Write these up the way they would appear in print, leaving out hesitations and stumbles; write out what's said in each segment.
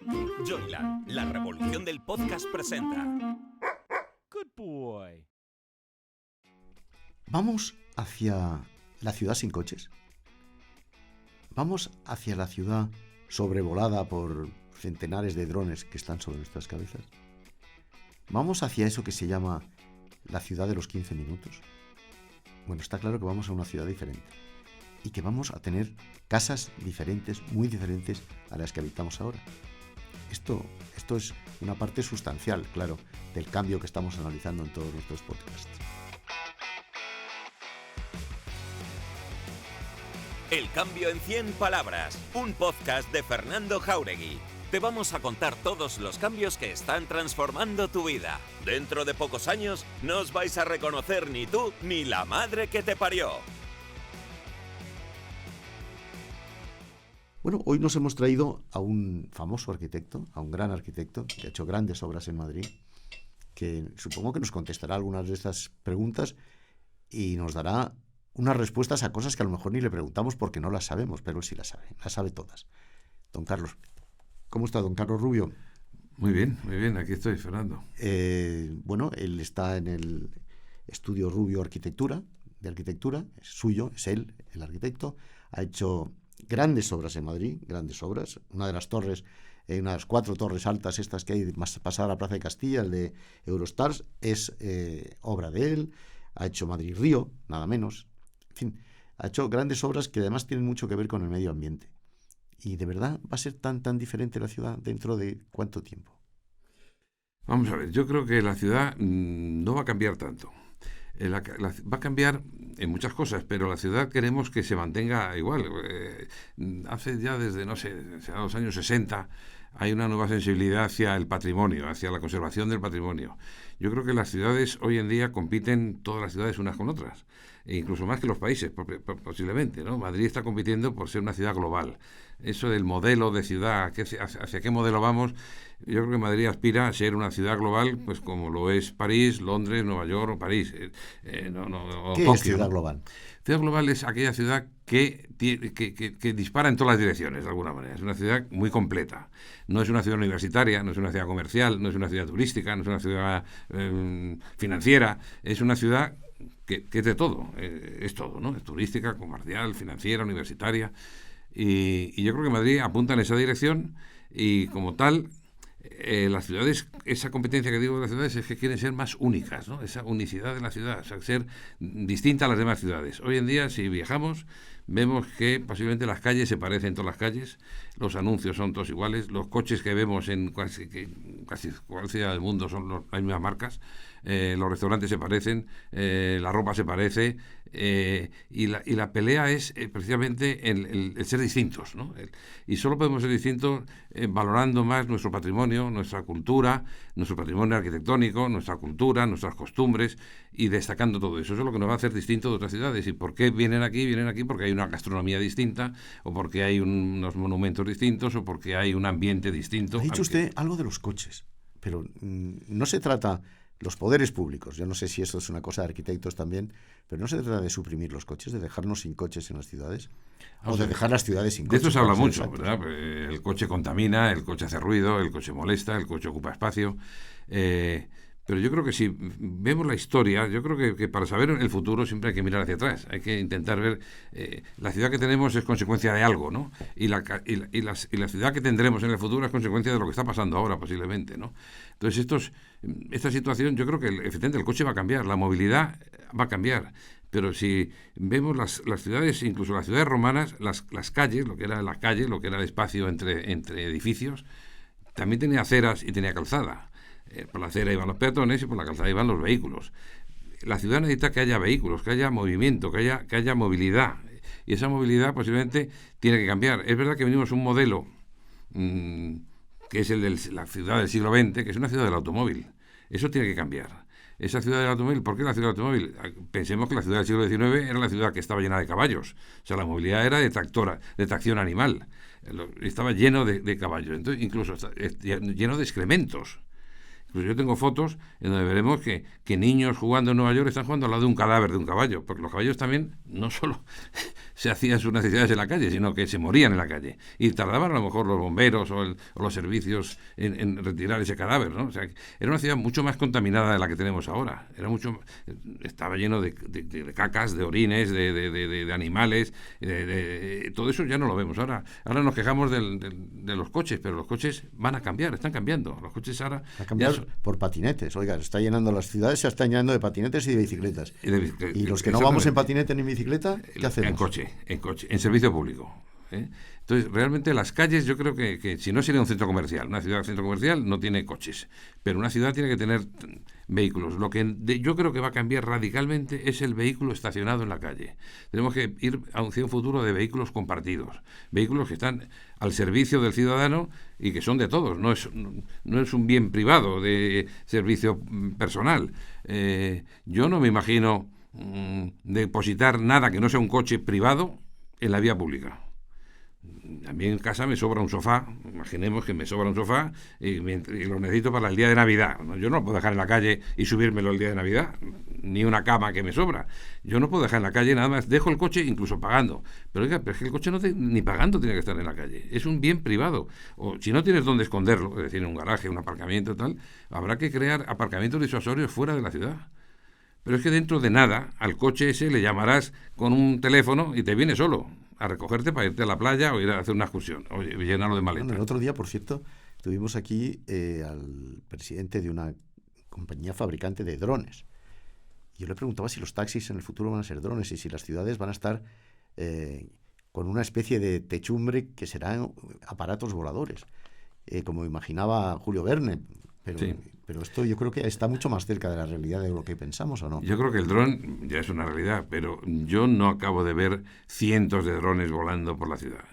Joyland, la revolución del podcast presenta. Good boy. ¿Vamos hacia la ciudad sin coches? ¿Vamos hacia la ciudad sobrevolada por centenares de drones que están sobre nuestras cabezas? ¿Vamos hacia eso que se llama la ciudad de los 15 minutos? Bueno, está claro que vamos a una ciudad diferente y que vamos a tener casas diferentes, muy diferentes a las que habitamos ahora. Esto es una parte sustancial, claro, del cambio que estamos analizando en todos nuestros podcasts. El cambio en 100 palabras, un podcast de Fernando Jáuregui. Te vamos a contar todos los cambios que están transformando tu vida. Dentro de pocos años no os vais a reconocer ni tú ni la madre que te parió. Bueno, hoy nos hemos traído a un famoso arquitecto, a un gran arquitecto que ha hecho grandes obras en Madrid, que supongo que nos contestará algunas de estas preguntas y nos dará unas respuestas a cosas que a lo mejor ni le preguntamos porque no las sabemos, pero él sí las sabe todas. Don Carlos, ¿cómo está don Carlos Rubio? Muy bien, aquí estoy, Fernando. Bueno, él está en el estudio Rubio de arquitectura, es suyo, es él, el arquitecto, ha hecho grandes obras en Madrid, grandes obras. Una de las torres, una de las 4 torres altas estas que hay más pasada a la Plaza de Castilla, el de Eurostars, es obra de él. Ha hecho Madrid-Río, nada menos. En fin, ha hecho grandes obras que además tienen mucho que ver con el medio ambiente. ¿Y de verdad va a ser tan diferente la ciudad dentro de cuánto tiempo? Vamos a ver, yo creo que la ciudad no va a cambiar tanto. Va a cambiar en muchas cosas, pero la ciudad queremos que se mantenga igual. Hace ya desde los años 60 hay una nueva sensibilidad hacia el patrimonio, hacia la conservación del patrimonio. Yo creo que las ciudades hoy en día compiten, todas las ciudades unas con otras, e incluso más que los países, posiblemente, ¿no? Madrid está compitiendo por ser una ciudad global. Eso del modelo de ciudad, hacia qué modelo vamos, yo creo que Madrid aspira a ser una ciudad global, pues como lo es París, Londres, Nueva York o París. ¿Qué Tokio, es ciudad ¿no? global? Ciudad global es aquella ciudad que dispara en todas las direcciones, de alguna manera. Es una ciudad muy completa. No es una ciudad universitaria, no es una ciudad comercial, no es una ciudad turística, no es una ciudad financiera. Es una ciudad que es de todo, es todo, ¿no? Es turística, comercial, financiera, universitaria. Y yo creo que Madrid apunta en esa dirección y como tal, las ciudades, esa competencia que digo de las ciudades es que quieren ser más únicas, ¿no? Esa unicidad de la ciudad, o sea, ser distinta a las demás ciudades. Hoy en día, si viajamos, vemos que posiblemente las calles se parecen todas las calles, los anuncios son todos iguales, los coches que vemos en casi cualquier ciudad del mundo son las mismas marcas, los restaurantes se parecen, la ropa se parece, y la pelea es precisamente el ser distintos, ¿no? Y solo podemos ser distintos valorando más nuestro patrimonio, nuestra cultura, nuestro patrimonio arquitectónico, nuestra cultura, nuestras costumbres y destacando todo eso. Eso es lo que nos va a hacer distinto de otras ciudades. ¿Y por qué vienen aquí? Vienen aquí porque hay una gastronomía distinta o porque hay unos monumentos distintos o porque hay un ambiente distinto. Ha dicho usted algo de los coches, pero no se trata... Los poderes públicos, yo no sé si eso es una cosa de arquitectos también, pero no se trata de suprimir los coches, de dejarnos sin coches en las ciudades, o de dejar las ciudades sin coches. De esto se habla mucho, ¿verdad? El coche contamina, el coche hace ruido, el coche molesta, el coche ocupa espacio. Pero yo creo que si vemos la historia, yo creo que para saber el futuro siempre hay que mirar hacia atrás. Hay que intentar ver, la ciudad que tenemos es consecuencia de algo, ¿no? Y la ciudad que tendremos en el futuro es consecuencia de lo que está pasando ahora, posiblemente, ¿no? Entonces, esta situación, yo creo que efectivamente el coche va a cambiar, la movilidad va a cambiar. Pero si vemos las ciudades, incluso las ciudades romanas, las calles, lo que era la calle, lo que era el espacio entre edificios, también tenía aceras y tenía calzada. Por la acera iban los peatones y por la calzada iban los vehículos. La ciudad necesita que haya vehículos, que haya movimiento, que haya movilidad. Y esa movilidad posiblemente tiene que cambiar. Es verdad que venimos un modelo que es el de la ciudad del siglo XX, que es una ciudad del automóvil. Eso tiene que cambiar. Esa ciudad del automóvil, ¿por qué la ciudad del automóvil? Pensemos que la ciudad del siglo XIX era la ciudad que estaba llena de caballos. O sea, la movilidad era de tracción animal. Estaba lleno de caballos. Entonces, incluso lleno de excrementos. Pues yo tengo fotos en donde veremos que niños jugando en Nueva York están jugando al lado de un cadáver de un caballo, porque los caballos también no solo se hacían sus necesidades en la calle, sino que se morían en la calle. Y tardaban a lo mejor los bomberos o los servicios en retirar ese cadáver, ¿no? O sea, era una ciudad mucho más contaminada de la que tenemos ahora. Estaba lleno de cacas, de orines, de animales, todo eso ya no lo vemos. Ahora nos quejamos de los coches, pero los coches van a cambiar, están cambiando. Los coches ahora... A cambiar por patinetes. Oiga, está llenando las ciudades, se están llenando de patinetes y de bicicletas. Y los que no vamos en patinete ni en bicicleta, ¿qué hacemos? En coche, en servicio público. Entonces, realmente las calles, yo creo que si no sería un centro comercial, una ciudad centro comercial no tiene coches, pero una ciudad tiene que tener vehículos. Lo que yo creo que va a cambiar radicalmente es el vehículo estacionado en la calle. Tenemos que ir hacia un futuro de vehículos compartidos, vehículos que están al servicio del ciudadano y que son de todos, no es un bien privado de servicio personal. Yo no me imagino depositar nada que no sea un coche privado en la vía pública. A mí en casa me sobra un sofá, imaginemos que me sobra un sofá y lo necesito para el día de Navidad. Yo no lo puedo dejar en la calle y subírmelo el día de Navidad, ni una cama que me sobra. Yo no puedo dejar en la calle nada más, dejo el coche incluso pagando. Pero oiga, pero es que el coche ni pagando tiene que estar en la calle, es un bien privado. O si no tienes dónde esconderlo, es decir, en un garaje, un aparcamiento tal, habrá que crear aparcamientos disuasorios fuera de la ciudad. Pero es que dentro de nada, al coche ese le llamarás con un teléfono y te viene solo a recogerte para irte a la playa o ir a hacer una excursión, o llenarlo de maletas. Bueno, el otro día, por cierto, tuvimos aquí al presidente de una compañía fabricante de drones. Yo le preguntaba si los taxis en el futuro van a ser drones y si las ciudades van a estar con una especie de techumbre que serán aparatos voladores, como imaginaba Julio Verne. Pero esto yo creo que está mucho más cerca de la realidad de lo que pensamos, ¿o no? Yo creo que el dron ya es una realidad, pero yo no acabo de ver cientos de drones volando por la ciudad.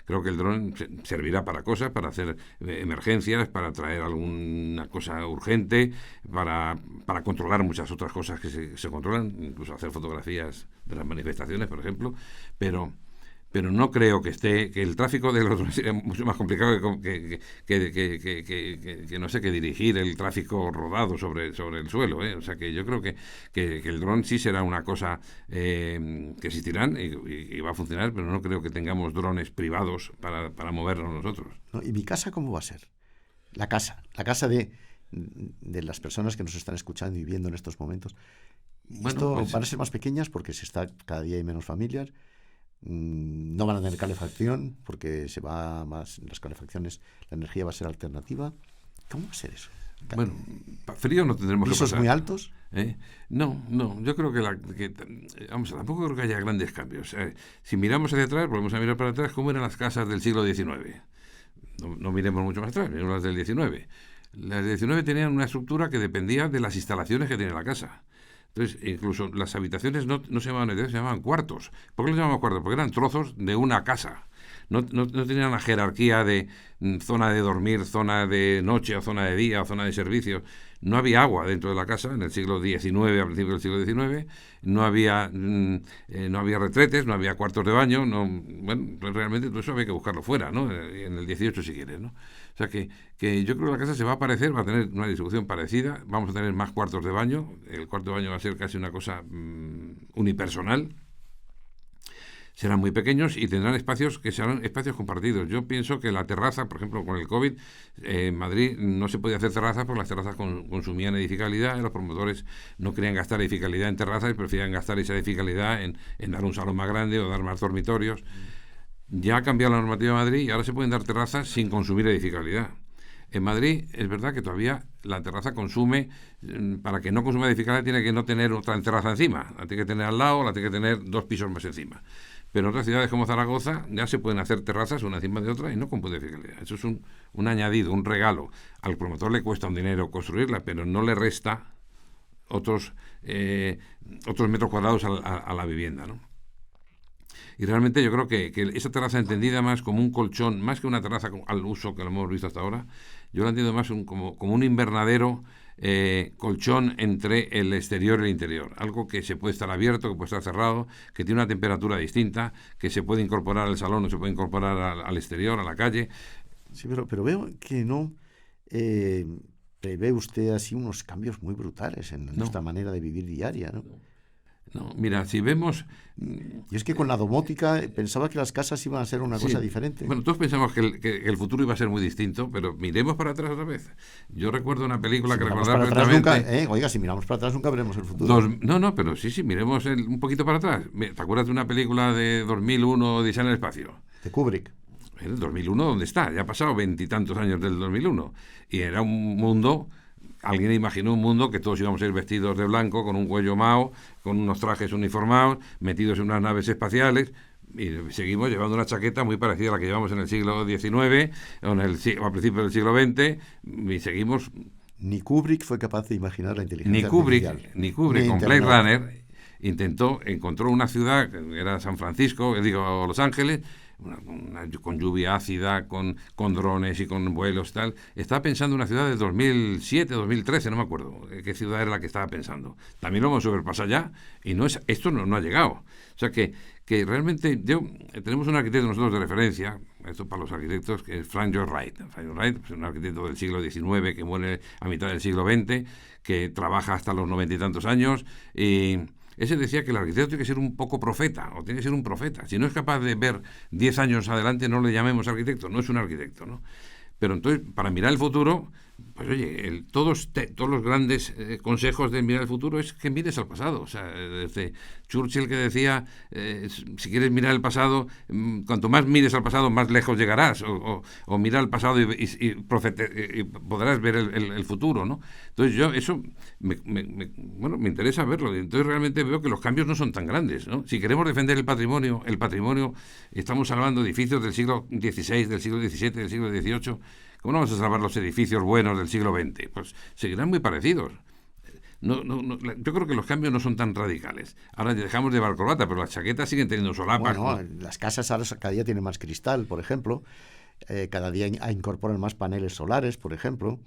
Creo que el dron servirá para cosas, para hacer emergencias, para traer alguna cosa urgente, para controlar muchas otras cosas que se controlan, incluso hacer fotografías de las manifestaciones, por ejemplo, pero no creo que el tráfico de los drones sería mucho más complicado que no sé, que dirigir el tráfico rodado sobre el suelo, O sea que yo creo que el dron sí será una cosa que existirán y va a funcionar, pero no creo que tengamos drones privados para movernos nosotros. ¿Y mi casa cómo va a ser? La casa de las personas que nos están escuchando y viendo en estos momentos. Esto van a ser más pequeñas porque cada día hay menos familias. No van a tener calefacción porque se va más las calefacciones, la energía va a ser alternativa. ¿Cómo va a ser eso? Bueno, frío no tendremos que pasar. ¿Pisos muy altos? No, yo creo tampoco creo que haya grandes cambios. Si miramos hacia atrás, volvemos a mirar para atrás, ¿cómo eran las casas del siglo XIX? No miremos mucho más atrás, miremos las del XIX. Las del XIX tenían una estructura que dependía de las instalaciones que tenía la casa. Entonces, incluso las habitaciones no se llamaban habitaciones, se llamaban cuartos. ¿Por qué los llamaban cuartos? Porque eran trozos de una casa. No tenían la jerarquía de zona de dormir, zona de noche, o zona de día, o zona de servicio. No había agua dentro de la casa en el siglo XIX, a principios del siglo XIX. No había retretes, no había cuartos de baño. Pues realmente todo eso había que buscarlo fuera, ¿no? En el XVIII, si quieres, ¿no? O sea que yo creo que la casa se va a parecer, va a tener una distribución parecida. Vamos a tener más cuartos de baño. El cuarto de baño va a ser casi una cosa unipersonal. Serán muy pequeños y tendrán espacios que serán espacios compartidos. Yo pienso que la terraza, por ejemplo, con el COVID, en Madrid no se podía hacer terrazas porque las terrazas consumían edificabilidad y los promotores no querían gastar edificabilidad en terrazas y preferían gastar esa edificabilidad en dar un salón más grande o dar más dormitorios. Ya ha cambiado la normativa de Madrid y ahora se pueden dar terrazas sin consumir edificabilidad. En Madrid es verdad que todavía la terraza consume, para que no consuma edificabilidad tiene que no tener otra terraza encima, la tiene que tener al lado, la tiene que tener 2 pisos más encima. Pero en otras ciudades como Zaragoza ya se pueden hacer terrazas una encima de otra y no con edificabilidad. Eso es un añadido, un regalo. Al promotor le cuesta un dinero construirla, pero no le resta otros metros cuadrados a la vivienda, ¿no? Y realmente yo creo que esa terraza entendida más como un colchón, más que una terraza al uso que lo hemos visto hasta ahora, yo la entiendo más como un invernadero, colchón entre el exterior y el interior. Algo que se puede estar abierto, que puede estar cerrado, que tiene una temperatura distinta, que se puede incorporar al salón o se puede incorporar al exterior, a la calle. Sí, pero veo que no prevé usted así unos cambios muy brutales en nuestra manera de vivir diaria, ¿no? No, mira, si vemos... Y es que con la domótica pensaba que las casas iban a ser una cosa diferente. Bueno, todos pensamos que el futuro iba a ser muy distinto, pero miremos para atrás otra vez. Yo recuerdo una película que recordaba perfectamente... Oiga, si miramos para atrás nunca veremos el futuro. No, pero sí, miremos un poquito para atrás. ¿Te acuerdas de una película de 2001, Odisea en el espacio? De Kubrick. El 2001, ¿dónde está? Ya ha pasado 20 y tantos años del 2001. Y era un mundo... Alguien imaginó un mundo que todos íbamos a ir vestidos de blanco, con un cuello mao, con unos trajes uniformados, metidos en unas naves espaciales, y seguimos llevando una chaqueta muy parecida a la que llevamos en el siglo XIX, o a principios del siglo XX, y seguimos... Ni Kubrick fue capaz de imaginar la inteligencia artificial. Ni Kubrick con Blade Runner encontró una ciudad, que era San Francisco, Los Ángeles, con lluvia ácida, con drones y con vuelos tal. Estaba pensando en una ciudad de 2007, 2013, no me acuerdo qué ciudad era la que estaba pensando. También lo hemos sobrepasado ya y esto no ha llegado. O sea que realmente tenemos un arquitecto nosotros de referencia, esto para los arquitectos, que es Frank Lloyd Wright. Frank Lloyd Wright es un arquitecto del siglo XIX que muere a mitad del siglo XX, que trabaja hasta los 90 y tantos años y... Ese decía que el arquitecto tiene que ser un poco profeta, o tiene que ser un profeta. Si no es capaz de ver 10 años adelante, no le llamemos arquitecto, no es un arquitecto, ¿no? Pero entonces, para mirar el futuro, pues oye, todos los grandes consejos de mirar el futuro es que mires al pasado. O sea, desde Churchill que decía, si quieres mirar el pasado, cuanto más mires al pasado, más lejos llegarás. O mira al pasado y podrás ver el futuro, ¿no? Entonces eso me interesa verlo. Entonces realmente veo que los cambios no son tan grandes, ¿no? Si queremos defender el patrimonio, estamos salvando edificios del siglo XVI, del siglo XVII, del siglo XVIII. ¿Cómo no vamos a salvar los edificios buenos del siglo XX? Pues seguirán muy parecidos. Yo creo que los cambios no son tan radicales. Ahora dejamos de llevar corbata, pero las chaquetas siguen teniendo solapas. Bueno, las casas ahora cada día tienen más cristal, por ejemplo. Cada día incorporan más paneles solares, por ejemplo.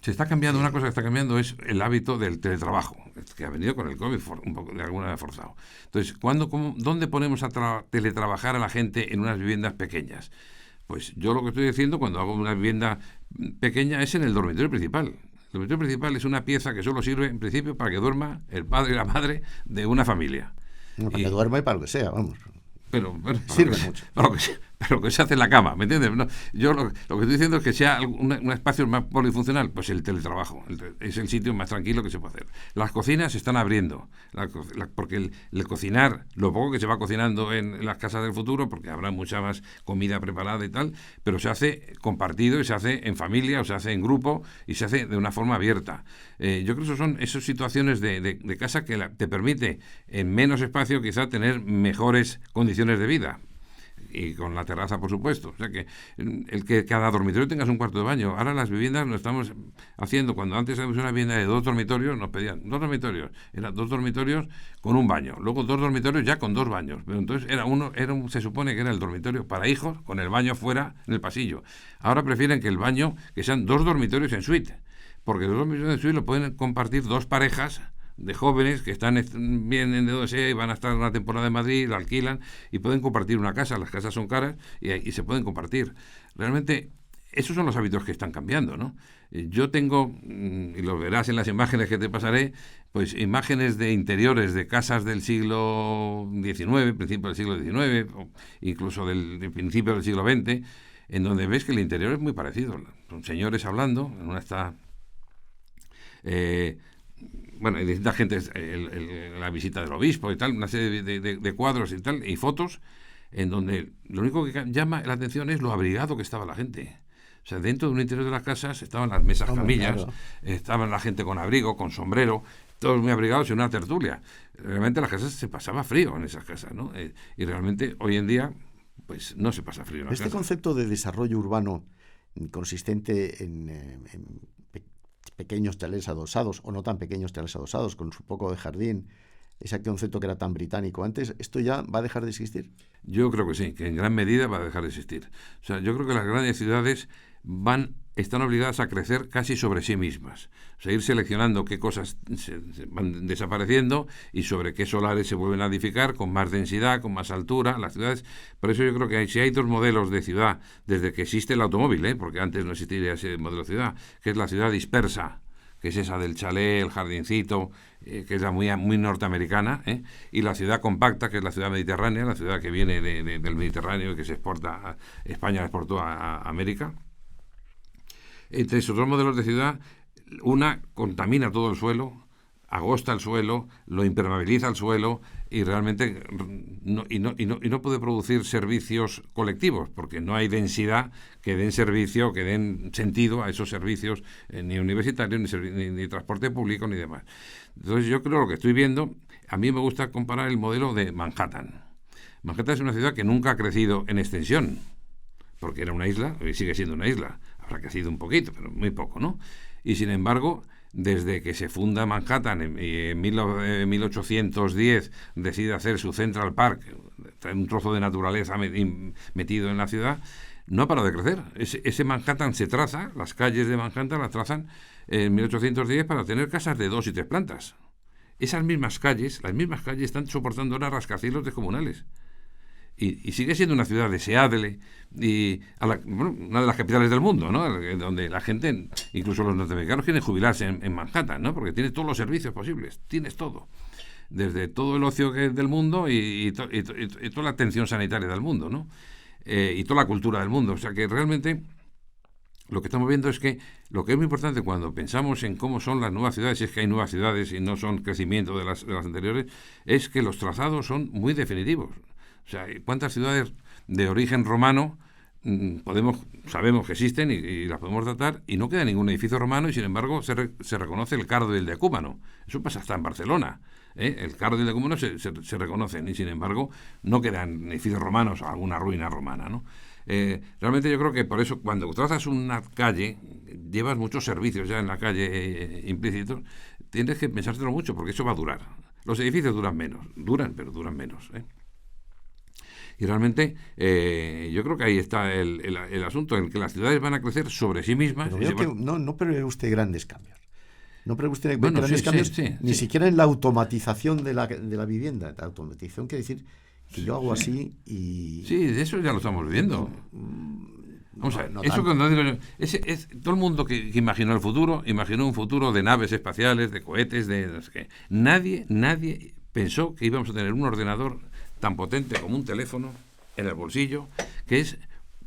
Se está cambiando, una cosa que está cambiando es el hábito del teletrabajo, que ha venido con el COVID un poco, de alguna manera forzado. Entonces, ¿dónde ponemos a teletrabajar a la gente en unas viviendas pequeñas? Pues yo lo que estoy diciendo cuando hago una vivienda pequeña es en el dormitorio principal. El dormitorio principal es una pieza que solo sirve en principio para que duerma el padre y la madre de una familia. No, para que duerma y para lo que sea, vamos. Pero sirve mucho. Pero que se hace en la cama, ¿me entiendes? No, yo lo que estoy diciendo es que sea un espacio más polifuncional, pues el teletrabajo es el sitio más tranquilo que se puede hacer. Las cocinas se están abriendo, porque el cocinar, lo poco que se va cocinando en las casas del futuro, porque habrá mucha más comida preparada y tal, pero se hace compartido y se hace en familia o se hace en grupo y se hace de una forma abierta. Yo creo que son esas situaciones de casa que te permite en menos espacio quizá tener mejores condiciones de vida. Y con la terraza, por supuesto. O sea que el que cada dormitorio tengas un cuarto de baño. Ahora las viviendas lo estamos haciendo. Cuando antes habíamos una vivienda de 2 dormitorios, nos pedían 2 dormitorios. Eran 2 dormitorios con un baño. Luego 2 dormitorios ya con 2 baños. Pero entonces se supone que era el dormitorio para hijos con el baño fuera en el pasillo. Ahora prefieren que el baño, que sean 2 dormitorios en suite. Porque 2 dormitorios en suite lo pueden compartir 2 parejas de jóvenes que vienen de donde y van a estar una temporada en Madrid, la alquilan y pueden compartir una casa. Las casas son caras y se pueden compartir. Realmente esos son los hábitos que están cambiando, ¿no? Yo tengo, y lo verás en las imágenes que te pasaré, pues imágenes de interiores de casas del siglo XIX, principio del siglo XIX, o incluso del principio del siglo XX, en donde ves que el interior es muy parecido. Son señores hablando, en una está... y distintas gentes, la visita del obispo y tal, una serie de cuadros y tal, y fotos, en donde lo único que llama la atención es lo abrigado que estaba la gente. O sea, dentro de un interior de las casas estaban las mesas camillas, claro. Estaban la gente con abrigo, con sombrero, todos muy abrigados y una tertulia. Realmente las casas se pasaba frío en esas casas, ¿no? Y realmente hoy en día, pues no se pasa frío en las casas. Concepto de desarrollo urbano consistente en pequeños teles adosados o no tan pequeños teles adosados con su poco de jardín, ese concepto que era tan británico antes, ¿esto ya va a dejar de existir? Yo creo que sí, que en gran medida va a dejar de existir. O sea, yo creo que las grandes ciudades están obligadas a crecer casi sobre sí mismas. O sea, ir seleccionando qué cosas se van desapareciendo y sobre qué solares se vuelven a edificar con más densidad, con más altura, las ciudades. Por eso yo creo que si hay 2 modelos de ciudad, desde que existe el automóvil, porque antes no existiría ese modelo de ciudad, que es la ciudad dispersa que es esa del chalet, el jardincito, que es la muy norteamericana, y la ciudad compacta, que es la ciudad mediterránea, la ciudad que viene del Mediterráneo y que se exporta, España la exportó a América. Entre esos dos modelos de ciudad, una contamina todo el suelo, agosta el suelo, lo impermeabiliza el suelo y realmente no puede producir servicios colectivos porque no hay densidad que den servicio, que den sentido a esos servicios, ni universitarios, ni transporte público, ni demás. Entonces yo creo, lo que estoy viendo, a mí me gusta comparar el modelo de Manhattan. Manhattan es una ciudad que nunca ha crecido en extensión, porque era una isla, y sigue siendo una isla. Habrá crecido un poquito, pero muy poco, ¿no? Y sin embargo, desde que se funda Manhattan en 1810 decide hacer su Central Park, un trozo de naturaleza metido en la ciudad, no ha parado de crecer. Ese Manhattan se traza, las calles de Manhattan las trazan en 1810 para tener casas de 2 y 3 plantas. Esas mismas calles, están soportando ahora rascacielos descomunales. Y sigue siendo una ciudad deseable y una de las capitales del mundo, ¿no? Donde la gente, incluso los norteamericanos, quieren jubilarse en Manhattan, ¿no? Porque tiene todos los servicios posibles, tienes todo, desde todo el ocio del mundo y toda la atención sanitaria del mundo, ¿no? Y toda la cultura del mundo. O sea que realmente lo que estamos viendo es que lo que es muy importante cuando pensamos en cómo son las nuevas ciudades, si es que hay nuevas ciudades y no son crecimiento de las anteriores, es que los trazados son muy definitivos. O sea, ¿cuántas ciudades de origen romano sabemos que existen y las podemos tratar y no queda ningún edificio romano y sin embargo se reconoce el Cardo y el Decúmano? Eso pasa hasta en Barcelona. El Cardo y el Decúmano se reconocen y sin embargo no quedan edificios romanos o alguna ruina romana, ¿no? Realmente yo creo que por eso cuando trazas una calle, llevas muchos servicios ya en la calle implícitos, tienes que pensártelo mucho porque eso va a durar. Los edificios duran menos, pero duran menos, Y realmente yo creo que ahí está el asunto, en que las ciudades van a crecer sobre sí mismas. Pero no prevé usted grandes cambios. No prevé usted Bueno, grandes sí, cambios, sí, ni sí. siquiera en la automatización de la vivienda. La automatización quiere decir que yo hago así y... Sí, de eso ya lo estamos viendo. Vamos a ver, no eso tanto. cuando digo yo, todo el mundo que imaginó el futuro, imaginó un futuro de naves espaciales, de cohetes, de no sé qué. Nadie pensó que íbamos a tener un ordenador tan potente como un teléfono en el bolsillo, que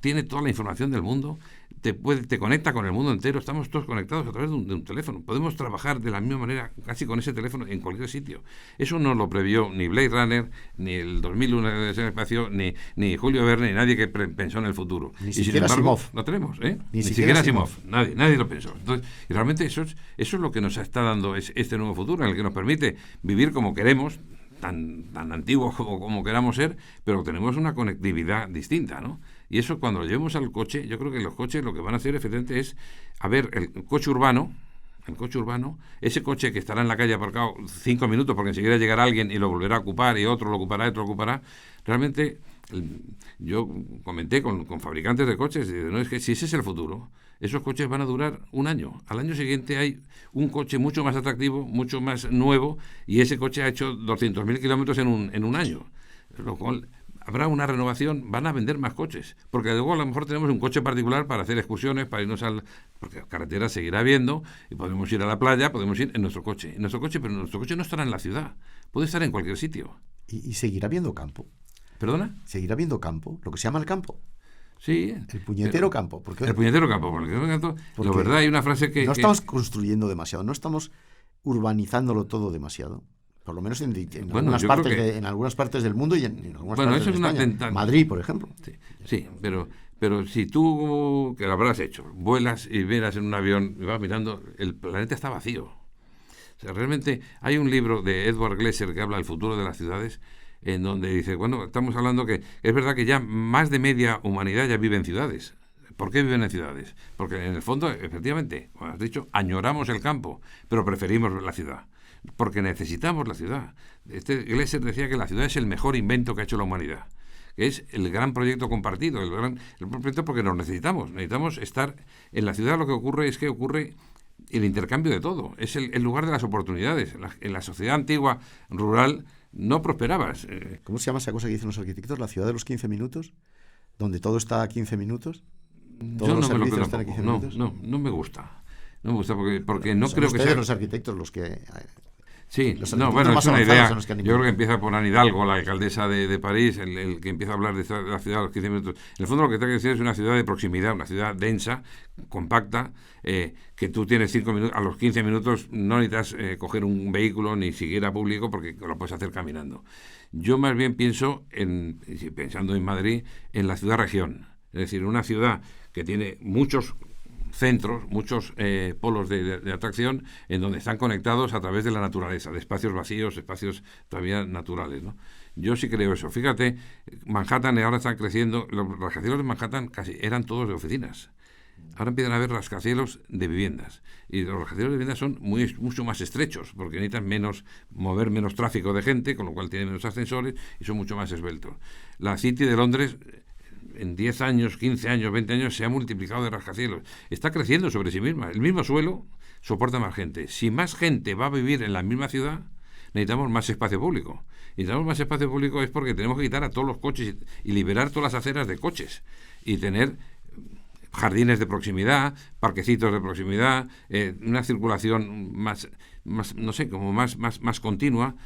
tiene toda la información del mundo, te conecta con el mundo entero, estamos todos conectados a través de un teléfono. Podemos trabajar de la misma manera, casi con ese teléfono, en cualquier sitio. Eso no lo previó ni Blade Runner, ni el 2001 en el espacio, ni Julio Verne, ni nadie que pensó en el futuro. Ni y sin siquiera embargo, Asimov. lo tenemos, Ni Ni siquiera siquiera Asimov. Nadie lo pensó. Entonces, y realmente eso es lo que nos está dando este nuevo futuro, en el que nos permite vivir como queremos, tan antiguos como queramos ser, pero tenemos una conectividad distinta, ¿no? Y eso cuando lo llevemos al coche, yo creo que los coches lo que van a hacer efectivamente es, el coche urbano, ese coche que estará en la calle aparcado 5 minutos porque enseguida llegará alguien y lo volverá a ocupar y otro lo ocupará, realmente yo comenté con fabricantes de coches, no, es que si ese es el futuro, esos coches van a durar un año. Al año siguiente hay un coche mucho más atractivo, mucho más nuevo, y ese coche ha hecho 200.000 kilómetros en un año. Lo cual habrá una renovación, van a vender más coches, porque luego a lo mejor tenemos un coche particular para hacer excursiones, para irnos porque la carretera seguirá habiendo, y podemos ir a la playa, podemos ir en nuestro coche, pero nuestro coche no estará en la ciudad, puede estar en cualquier sitio. Y seguirá habiendo campo. ¿Perdona? Seguirá habiendo campo, lo que se llama el campo. Sí. El puñetero campo. El puñetero campo, porque la verdad hay una frase que... No estamos construyendo demasiado, no estamos urbanizándolo todo demasiado. Por lo menos en algunas partes del mundo y en algunas partes eso de es España. Madrid, por ejemplo. Sí, pero si tú, que lo habrás hecho, vuelas y miras en un avión y vas mirando, el planeta está vacío. O sea, realmente hay un libro de Edward Glaeser que habla del futuro de las ciudades, en donde dice, bueno, estamos hablando que es verdad que ya más de media humanidad ya vive en ciudades. ¿Por qué viven en ciudades? Porque en el fondo, efectivamente, como has dicho, añoramos el campo, pero preferimos la ciudad. Porque necesitamos la ciudad. Glaeser decía que la ciudad es el mejor invento que ha hecho la humanidad, que es el gran proyecto compartido, el proyecto porque nos necesitamos estar en la ciudad. Lo que ocurre es que ocurre el intercambio de todo, es el lugar de las oportunidades. En la sociedad antigua, rural, no prosperabas. ¿Cómo se llama esa cosa que dicen los arquitectos? ¿La ciudad de los 15 minutos? ¿Donde todo está a 15 minutos? Yo no me lo creo tampoco. No me gusta. No me gusta porque no Son creo que ustedes sea... los arquitectos los que... Sí, los no, arquitectos bueno, más es una avanzados idea. son los que han Yo creo que inventado. empieza por Anne Hidalgo, la alcaldesa de París, el que empieza a hablar de la ciudad a los 15 minutos. En el fondo lo que está que decir es una ciudad de proximidad, una ciudad densa, compacta, que tú tienes 5 minutos, a los 15 minutos no necesitas coger un vehículo ni siquiera público porque lo puedes hacer caminando. Yo más bien pienso, pensando en Madrid, en la ciudad-región. Es decir, una ciudad que tiene muchos centros, muchos polos de atracción en donde están conectados a través de la naturaleza, de espacios vacíos, espacios todavía naturales, ¿no? Yo sí creo eso. Fíjate, Manhattan ahora están creciendo, los rascacielos de Manhattan casi eran todos de oficinas. Ahora empiezan a haber rascacielos de viviendas. Y los rascacielos de viviendas son mucho más estrechos, porque necesitan mover menos tráfico de gente, con lo cual tienen menos ascensores y son mucho más esbeltos. La City de Londres, en 10 años, 15 años, 20 años, se ha multiplicado de rascacielos. Está creciendo sobre sí misma. El mismo suelo soporta más gente. Si más gente va a vivir en la misma ciudad, necesitamos más espacio público. Y necesitamos más espacio público es porque tenemos que quitar a todos los coches y liberar todas las aceras de coches. Y tener jardines de proximidad, parquecitos de proximidad, una circulación más no sé, como más continua.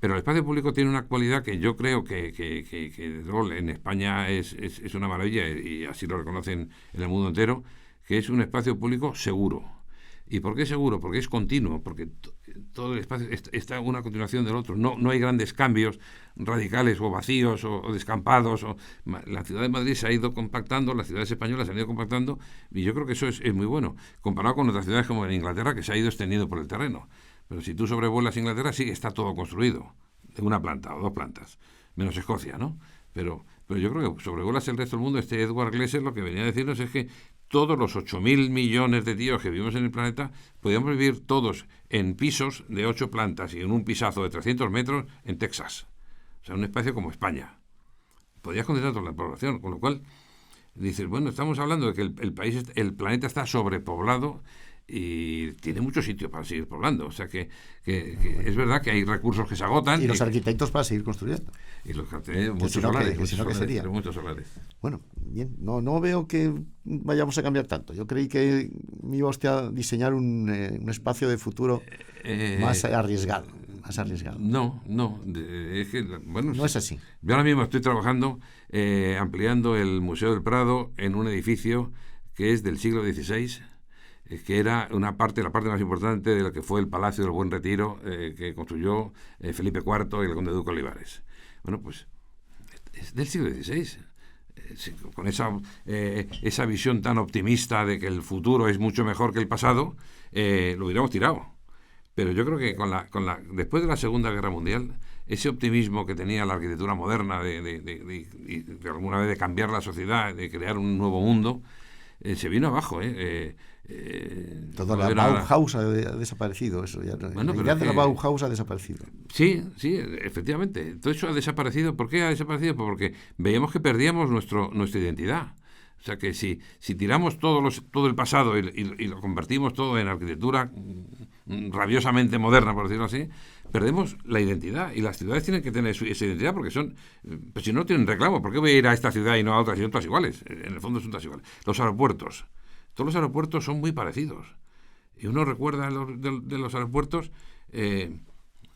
Pero el espacio público tiene una cualidad que yo creo que en España es una maravilla, y así lo reconocen en el mundo entero, que es un espacio público seguro. ¿Y por qué seguro? Porque es continuo, porque todo el espacio está una continuación del otro. No hay grandes cambios radicales o vacíos o descampados. La ciudad de Madrid se ha ido compactando, las ciudades españolas se han ido compactando, y yo creo que eso es muy bueno, comparado con otras ciudades como en Inglaterra, que se ha ido extendiendo por el terreno. Pero si tú sobrevuelas Inglaterra, sí está todo construido, de una planta o 2 plantas, menos Escocia, ¿no? Pero yo creo que sobrevuelas el resto del mundo. Edward Glesser lo que venía a decirnos es que todos los 8.000 millones de tíos que vivimos en el planeta podíamos vivir todos en pisos de 8 plantas y en un pisazo de 300 metros en Texas. O sea, un espacio como España. Podrías contentar toda la población, con lo cual dices, bueno, estamos hablando de que el planeta está sobrepoblado y tiene mucho sitio para seguir poblando. O sea que es verdad que hay recursos que se agotan. Y los arquitectos para seguir construyendo. Y los arquitectos, muchos solares. Bueno, bien, no veo que vayamos a cambiar tanto. Yo creí que me iba usted a diseñar un espacio de futuro más arriesgado. No, es que, bueno, no es así. Yo ahora mismo estoy trabajando ampliando el Museo del Prado en un edificio que es del siglo XVI, que era la parte más importante de lo que fue el Palacio del Buen Retiro, que construyó Felipe IV y el conde duque Olivares. Bueno, pues es del siglo XVI. Con esa visión tan optimista de que el futuro es mucho mejor que el pasado, lo hubiéramos tirado. Pero yo creo que después de la Segunda Guerra Mundial, ese optimismo que tenía la arquitectura moderna de alguna vez de cambiar la sociedad, de crear un nuevo mundo, se vino abajo. Toda la Bauhaus ha desaparecido. Eso ya, bueno, la idea de la Bauhaus ha desaparecido. Sí, efectivamente. Todo eso ha desaparecido. ¿Por qué ha desaparecido? Porque veíamos que perdíamos nuestra identidad. O sea que si tiramos todo el pasado y lo convertimos todo en arquitectura rabiosamente moderna, por decirlo así, perdemos la identidad. Y las ciudades tienen que tener esa identidad porque pues si no tienen reclamo, ¿por qué voy a ir a esta ciudad y no a otra? Si son todas iguales. En el fondo son todas iguales. Los aeropuertos. Todos los aeropuertos son muy parecidos. Y uno recuerda de los aeropuertos,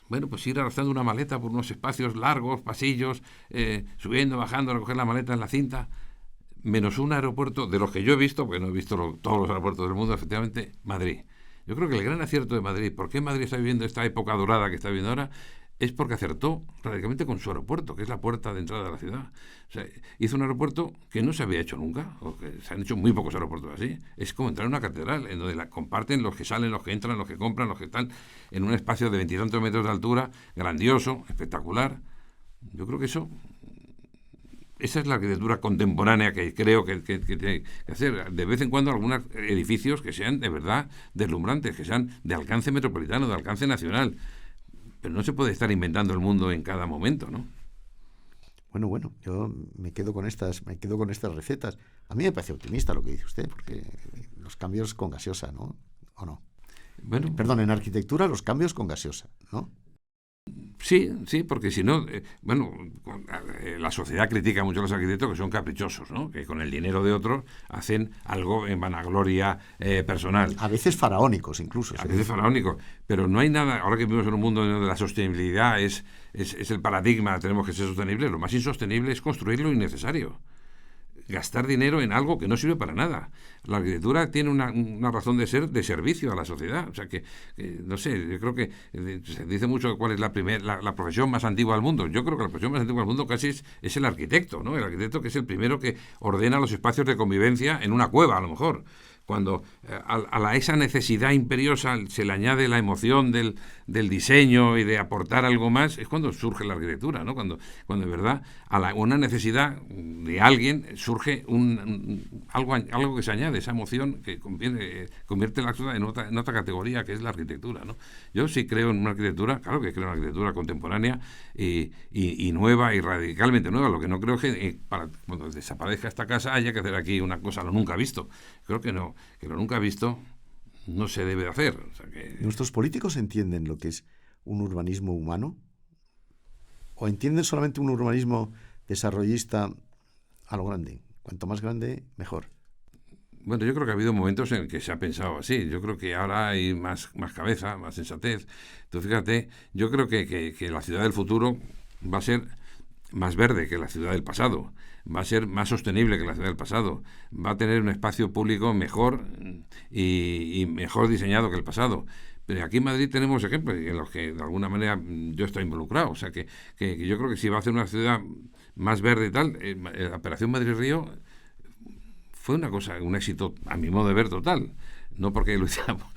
bueno, pues ir arrastrando una maleta por unos espacios largos, pasillos, subiendo, bajando, recoger la maleta en la cinta. Menos un aeropuerto, de los que yo he visto, porque no he visto todos los aeropuertos del mundo, efectivamente, Madrid. Yo creo que el gran acierto de Madrid, ¿por qué Madrid está viviendo esta época dorada que está viviendo ahora? Es porque acertó radicalmente con su aeropuerto, que es la puerta de entrada de la ciudad. O sea, hizo un aeropuerto que no se había hecho nunca, o que se han hecho muy pocos aeropuertos así. Es como entrar en una catedral, en donde la comparten los que salen, los que entran, los que compran, los que están en un espacio de 20 y tantos metros de altura, grandioso, espectacular. Yo creo que esa es la arquitectura contemporánea que creo que tiene que hacer. De vez en cuando algunos edificios que sean de verdad deslumbrantes, que sean de alcance metropolitano, de alcance nacional. Pero no se puede estar inventando el mundo en cada momento, ¿no? Bueno, yo me quedo con estas recetas. A mí me parece optimista lo que dice usted, porque los cambios con gaseosa, ¿no? ¿O no? Bueno, perdón, en arquitectura los cambios con gaseosa, ¿no? Sí, porque si no, la sociedad critica mucho a los arquitectos que son caprichosos, ¿no? Que con el dinero de otros hacen algo en vanagloria personal. A veces faraónicos incluso. A veces faraónicos, pero no hay nada, ahora que vivimos en un mundo donde la sostenibilidad es el paradigma, tenemos que ser sostenibles, lo más insostenible es construir lo innecesario. Gastar dinero en algo que no sirve para nada. La arquitectura tiene una razón de ser de servicio a la sociedad. O sea que no sé, yo creo que se dice mucho cuál es la profesión más antigua del mundo. Yo creo que la profesión más antigua del mundo casi es el arquitecto, ¿no? El arquitecto, que es el primero que ordena los espacios de convivencia en una cueva, a lo mejor. Cuando a esa necesidad imperiosa se le añade la emoción del diseño y de aportar algo más, es cuando surge la arquitectura, ¿no? Cuando de verdad una necesidad de alguien surge algo que se añade, esa emoción que convierte la cosa en otra categoría, que es la arquitectura, ¿no? Yo sí creo en una arquitectura, claro que creo en una arquitectura contemporánea y nueva y radicalmente nueva. Lo que no creo es que cuando desaparezca esta casa haya que hacer aquí una cosa lo nunca visto. Creo que no, que lo nunca visto no se debe hacer. O sea que... ¿Nuestros políticos entienden lo que es un urbanismo humano? ¿O entienden solamente un urbanismo desarrollista a lo grande? Cuanto más grande, mejor. Bueno, yo creo que ha habido momentos en que se ha pensado así. Yo creo que ahora hay más cabeza, más sensatez. Entonces, fíjate, yo creo que la ciudad del futuro va a ser más verde que la ciudad del pasado, va a ser más sostenible que la ciudad del pasado, va a tener un espacio público mejor y mejor diseñado que el pasado. Pero aquí en Madrid tenemos ejemplos en los que de alguna manera yo estoy involucrado. O sea que yo creo que si va a hacer una ciudad más verde y tal, la Operación Madrid-Río fue un éxito, a mi modo de ver, total. No porque lo hiciéramos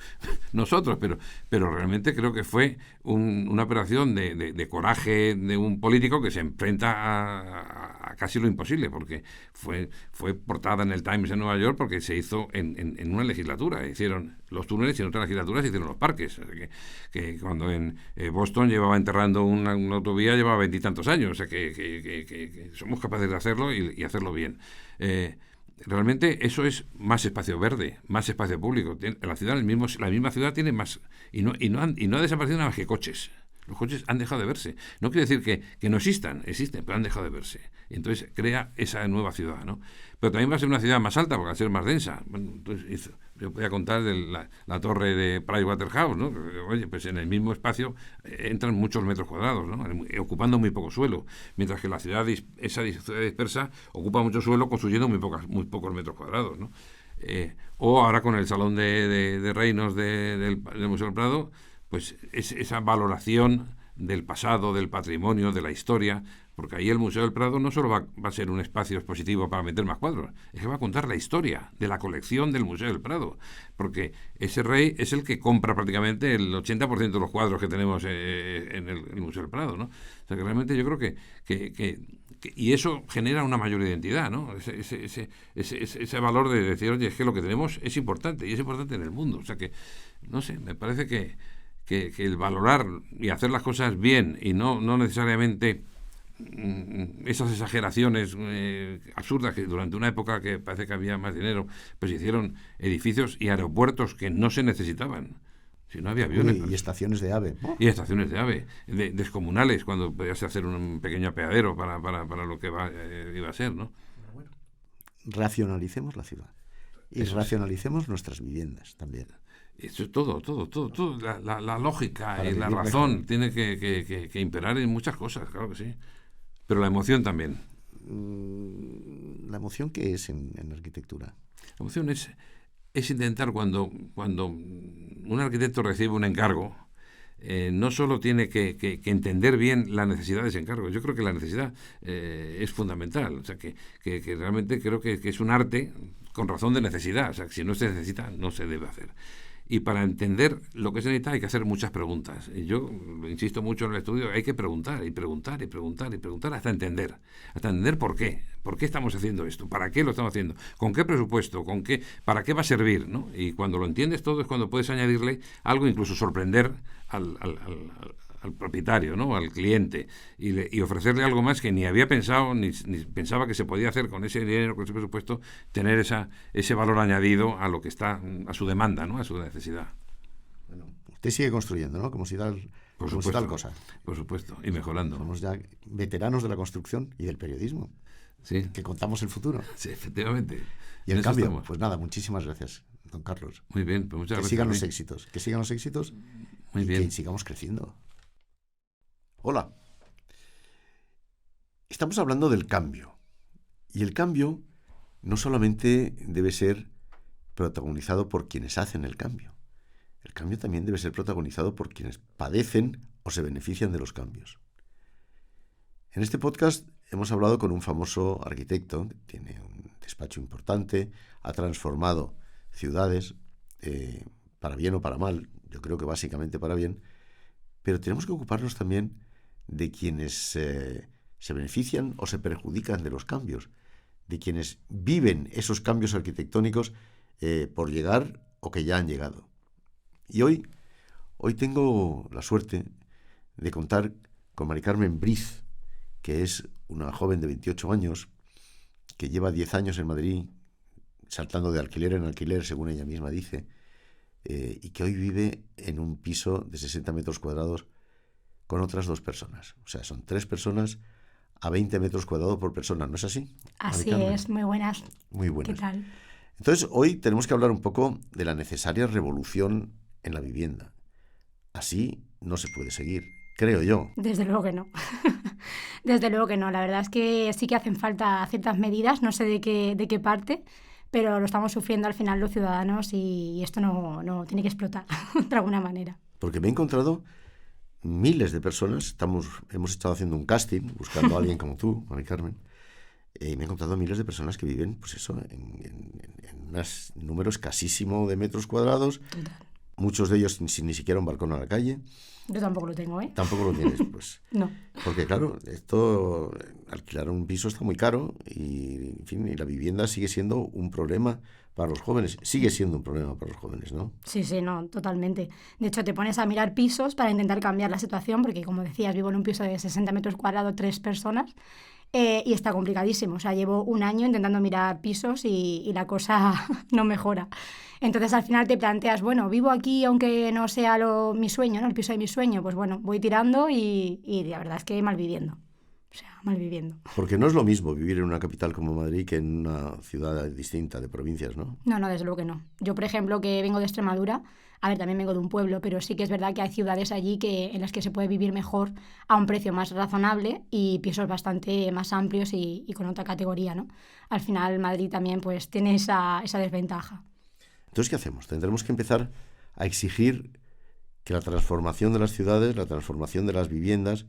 nosotros, pero realmente creo que fue una operación de coraje de un político que se enfrenta a casi lo imposible, porque fue portada en el Times en Nueva York porque se hizo en una legislatura. Hicieron los túneles y en otras legislaturas se hicieron los parques. O sea que cuando en Boston llevaba enterrando una autovía, llevaba 20 y tantos años. O sea que somos capaces de hacerlo y hacerlo bien. Realmente eso es más espacio verde, más espacio público. La ciudad, la misma ciudad tiene más, y no ha desaparecido nada más que coches. Los coches han dejado de verse. No quiere decir que no existen, pero han dejado de verse. Y entonces crea esa nueva ciudad, ¿no? Pero también va a ser una ciudad más alta porque va a ser más densa. Bueno, entonces yo voy a contar de la torre de Pricewaterhouse, ¿no? Oye, pues en el mismo espacio entran muchos metros cuadrados, ¿no? Ocupando muy poco suelo, mientras que la ciudad dispersa ocupa mucho suelo construyendo muy pocos metros cuadrados, ¿no? O ahora con el Salón de Reinos del Museo del Prado, pues es esa valoración del pasado, del patrimonio, de la historia, porque ahí el Museo del Prado no solo va a ser un espacio expositivo para meter más cuadros, es que va a contar la historia de la colección del Museo del Prado, porque ese rey es el que compra prácticamente el 80% de los cuadros que tenemos en el Museo del Prado, ¿no? O sea que realmente yo creo que y eso genera una mayor identidad, ¿no? Ese valor de decir, oye, es que lo que tenemos es importante, y es importante en el mundo. O sea que, no sé, me parece que el valorar y hacer las cosas bien y no necesariamente esas exageraciones absurdas que durante una época que parece que había más dinero, pues hicieron edificios y aeropuertos que no se necesitaban. Si no había aviones. Y estaciones de AVE. Y estaciones de AVE, descomunales, cuando podías hacer un pequeño apeadero para lo que iba a ser, ¿no? Racionalicemos la ciudad. Y racionalicemos nuestras viviendas también. Eso es todo. La lógica y la razón tiene que imperar en muchas cosas, claro que sí. Pero la emoción también. ¿La emoción qué es en arquitectura? La emoción es intentar cuando un arquitecto recibe un encargo, no solo tiene que entender bien la necesidad de ese encargo. Yo creo que la necesidad es fundamental. O sea, que realmente creo que es un arte con razón de necesidad. O sea, que si no se necesita, no se debe hacer. Y para entender lo que se necesita hay que hacer muchas preguntas. Y yo insisto mucho en el estudio, hay que preguntar hasta entender por qué. ¿Por qué estamos haciendo esto? ¿Para qué lo estamos haciendo? ¿Con qué presupuesto? ¿Para qué va a servir? ¿No? Y cuando lo entiendes todo es cuando puedes añadirle algo, incluso sorprender al propietario, ¿no? Al cliente, y ofrecerle algo más que ni había pensado, ni pensaba que se podía hacer con ese dinero, con ese presupuesto, tener ese valor añadido a lo que está, a su demanda, ¿no? A su necesidad. Bueno, usted usted sigue construyendo, ¿no? Como si tal cosa. Por supuesto, y mejorando. Somos ya veteranos de la construcción y del periodismo, Sí, que contamos el futuro. sí, efectivamente. Y En el eso cambio, estamos. pues nada, muchísimas gracias, don Carlos. Muy bien, pues muchas Que gracias. sigan a los ti. éxitos, que sigan los éxitos Muy y bien. que sigamos creciendo. Hola. Estamos hablando del cambio. Y el cambio no solamente debe ser protagonizado por quienes hacen el cambio. El cambio también debe ser protagonizado por quienes padecen o se benefician de los cambios. En este podcast hemos hablado con un famoso arquitecto, que tiene un despacho importante, ha transformado ciudades, para bien o para mal, yo creo que básicamente para bien, pero tenemos que ocuparnos también de quienes se benefician o se perjudican de los cambios, de quienes viven esos cambios arquitectónicos por llegar o que ya han llegado. Y hoy tengo la suerte de contar con Mari Carmen Briz, que es una joven de 28 años, que lleva 10 años en Madrid, saltando de alquiler en alquiler, según ella misma dice, y que hoy vive en un piso de 60 metros cuadrados con otras 2 personas. O sea, son 3 personas a 20 metros cuadrados por persona, ¿no es así? Así Mari Carmen? es, muy buenas. Muy ¿Qué buenas. tal? Entonces, hoy tenemos que hablar un poco de la necesaria revolución en la vivienda. Así no se puede seguir, creo yo. Desde luego que no. Desde luego que no. La verdad es que sí que hacen falta ciertas medidas, no sé de qué parte, pero lo estamos sufriendo al final los ciudadanos y esto no tiene que explotar de alguna manera. Porque me he encontrado miles de personas, hemos estado haciendo un casting, buscando a alguien como tú, Mari Carmen, y me he encontrado miles de personas que viven, pues eso, en unos números escasísimo de metros cuadrados, Total. muchos de ellos sin ni siquiera un balcón a la calle. Yo tampoco lo tengo, ¿eh? Tampoco lo tienes, pues. No. Porque claro, alquilar un piso está muy caro y, en fin, y la vivienda sigue siendo un problema para los jóvenes. Sigue siendo un problema para los jóvenes, ¿no? Sí, no, totalmente. De hecho, te pones a mirar pisos para intentar cambiar la situación, porque como decías, vivo en un piso de 60 metros cuadrados, 3 personas, y está complicadísimo. O sea, llevo un año intentando mirar pisos y la cosa no mejora. Entonces, al final te planteas, bueno, vivo aquí aunque no sea mi sueño, ¿no? El piso de mi sueño, pues bueno, voy tirando y la verdad es que mal viviendo. O sea, mal viviendo. Porque no es lo mismo vivir en una capital como Madrid que en una ciudad distinta de provincias, ¿no? No, desde luego que no. Yo, por ejemplo, que vengo de Extremadura, a ver, también vengo de un pueblo, pero sí que es verdad que hay ciudades allí en las que se puede vivir mejor a un precio más razonable y pisos bastante más amplios y con otra categoría, ¿no? Al final, Madrid también pues tiene esa desventaja. Entonces, ¿qué hacemos? Tendremos que empezar a exigir que la transformación de las ciudades, la transformación de las viviendas,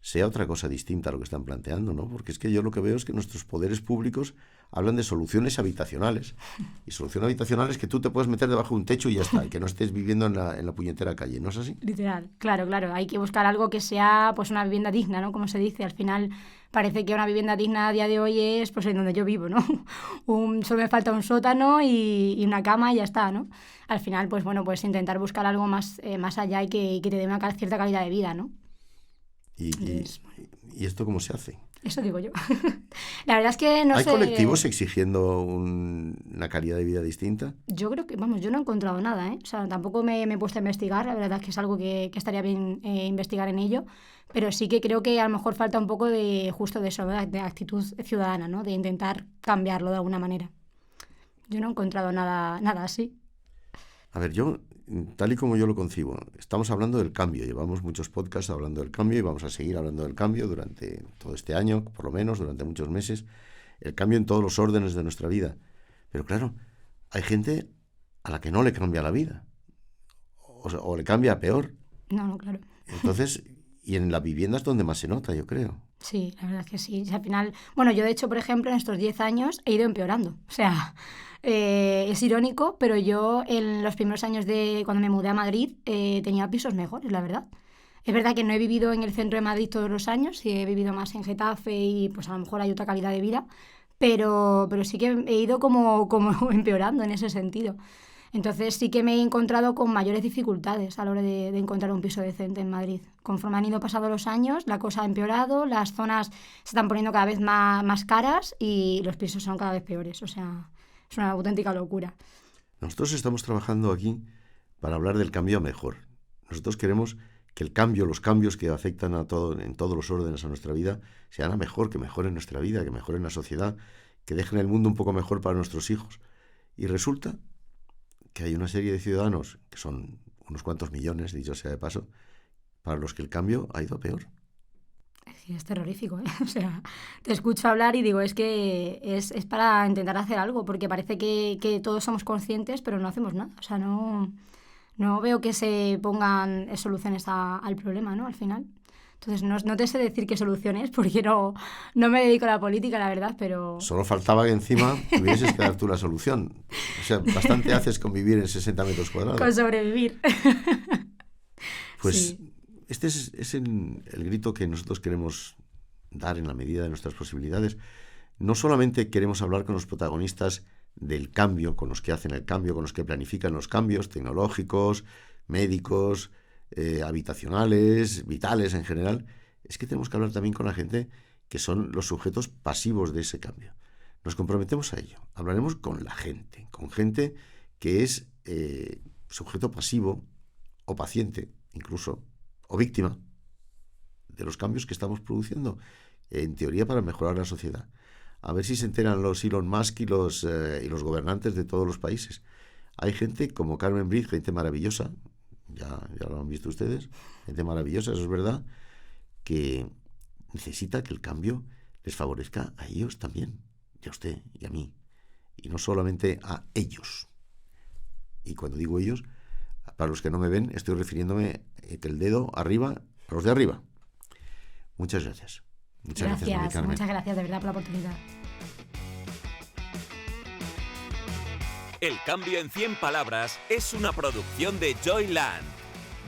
sea otra cosa distinta a lo que están planteando, ¿no? Porque es que yo lo que veo es que nuestros poderes públicos hablan de soluciones habitacionales. Y solución habitacional es que tú te puedes meter debajo de un techo y ya está, y que no estés viviendo en la puñetera calle, ¿no es así? Literal, claro. Hay que buscar algo que sea pues una vivienda digna, ¿no? Como se dice, al final parece que una vivienda digna a día de hoy es pues en donde yo vivo, ¿no? Solo me falta un sótano y una cama y ya está, ¿no? Al final, pues bueno, pues intentar buscar algo más allá y que te dé una cierta calidad de vida, ¿no? ¿Y esto cómo se hace? Eso digo yo. La verdad es que no sé... ¿Hay colectivos exigiendo una calidad de vida distinta? Yo creo que, yo no he encontrado nada, ¿eh? O sea, tampoco me he puesto a investigar, la verdad es que es algo que estaría bien investigar en ello, pero sí que creo que a lo mejor falta un poco de justo de eso, de actitud ciudadana, ¿no? De intentar cambiarlo de alguna manera. Yo no he encontrado nada así. A ver, tal y como yo lo concibo, estamos hablando del cambio, llevamos muchos podcasts hablando del cambio y vamos a seguir hablando del cambio durante todo este año, por lo menos durante muchos meses, el cambio en todos los órdenes de nuestra vida. Pero claro, hay gente a la que no le cambia la vida, o le cambia a peor. No, claro. Entonces, y en la vivienda es donde más se nota, yo creo. Sí, la verdad es que sí. Al final, yo de hecho, por ejemplo, en estos 10 años he ido empeorando. O sea, es irónico, pero yo en los primeros años de cuando me mudé a Madrid tenía pisos mejores, la verdad. Es verdad que no he vivido en el centro de Madrid todos los años, sí he vivido más en Getafe y pues a lo mejor hay otra calidad de vida, pero sí que he ido como empeorando en ese sentido. Entonces sí que me he encontrado con mayores dificultades a la hora de encontrar un piso decente en Madrid. Conforme han ido pasando los años, la cosa ha empeorado, las zonas se están poniendo cada vez más caras y los pisos son cada vez peores. O sea, es una auténtica locura. Nosotros estamos trabajando aquí para hablar del cambio a mejor, Nosotros queremos que los cambios que afectan en todos los órdenes a nuestra vida, sean a mejor, que mejoren nuestra vida, que mejoren la sociedad, que dejen el mundo un poco mejor para nuestros hijos. Y resulta que hay una serie de ciudadanos, que son unos cuantos millones, dicho sea de paso, para los que el cambio ha ido a peor. Es terrorífico, ¿eh? O sea, te escucho hablar y digo, es que es para intentar hacer algo, porque parece que todos somos conscientes, pero no hacemos nada. O sea, no veo que se pongan soluciones al problema, ¿no? Al final. Entonces, no te sé decir qué soluciones, porque no me dedico a la política, la verdad, pero... Solo faltaba que encima tuvieses que dar tú la solución. O sea, bastante haces con vivir en 60 metros cuadrados. Con sobrevivir. Pues sí. Este es el grito que nosotros queremos dar en la medida de nuestras posibilidades. No solamente queremos hablar con los protagonistas del cambio, con los que hacen el cambio, con los que planifican los cambios tecnológicos, médicos, habitacionales, vitales en general. Es que tenemos que hablar también con la gente que son los sujetos pasivos de ese cambio. Nos comprometemos a ello. Hablaremos con la gente, con gente que es sujeto pasivo o paciente, incluso, o víctima de los cambios que estamos produciendo, en teoría para mejorar la sociedad. A ver si se enteran los Elon Musk y los gobernantes de todos los países. Hay gente como Carmen Brig, gente maravillosa, ya lo han visto ustedes, gente maravillosa, eso es verdad, que necesita que el cambio les favorezca a ellos también, y a usted y a mí, y no solamente a ellos. Y cuando digo ellos, para los que no me ven, estoy refiriéndome el dedo arriba a los de arriba. Muchas gracias. Muchas gracias, Mari Carmen. Muchas gracias de verdad por la oportunidad. El cambio en 100 palabras es una producción de Joyland.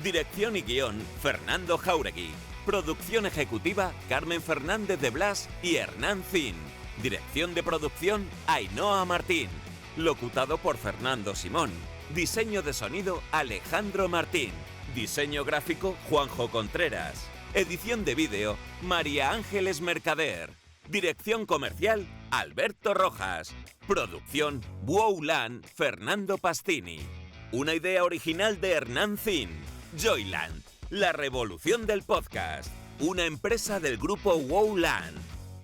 Dirección y guión, Fernando Jáuregui. Producción ejecutiva, Carmen Fernández de Blas y Hernán Zin. Dirección de producción, Ainhoa Martín. Locutado por Fernando Simón. Diseño de sonido, Alejandro Martín. Diseño gráfico, Juanjo Contreras. Edición de vídeo, María Ángeles Mercader. Dirección comercial, Alberto Rojas. Producción, Wowland, Fernando Pastini. Una idea original de Hernán Zin. Joyland, la revolución del podcast. Una empresa del grupo Wowland.